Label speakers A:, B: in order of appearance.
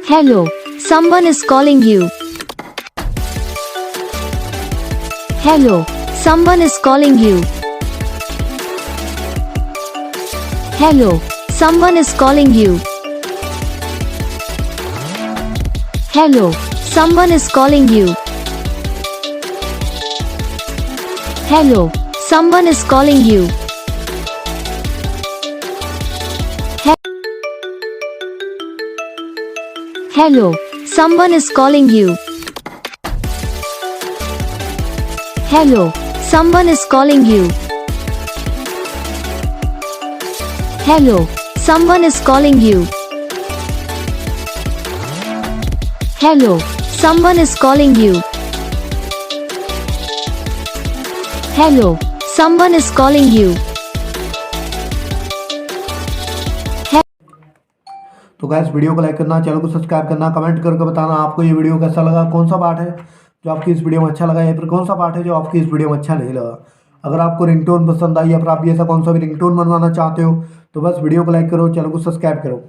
A: Hello, someone is calling you. Hello, someone is calling you. Hello, someone is calling you. Hello, someone is calling you. Hello, someone is calling you. Hello, someone is calling you. Hello, someone is calling you. Hello, someone is calling you. Hello, someone is calling you. Hello, someone is calling you.
B: तो gas video को like करना, channel को subscribe करना, comment करके बताना आपको ये video कैसा लगा, कौन सा पार्ट है जो आपकी इस वीडियो में अच्छा लगा या फिर कौन सा पार्ट है जो आपकी इस वीडियो में अच्छा नहीं लगा। अगर आपको रिंगटोन पसंद आई या फिर आप भी ऐसा कौन सा भी रिंगटोन बनवाना चाहते हो तो बस वीडियो को लाइक करो, चैनल को सब्सक्राइब करो।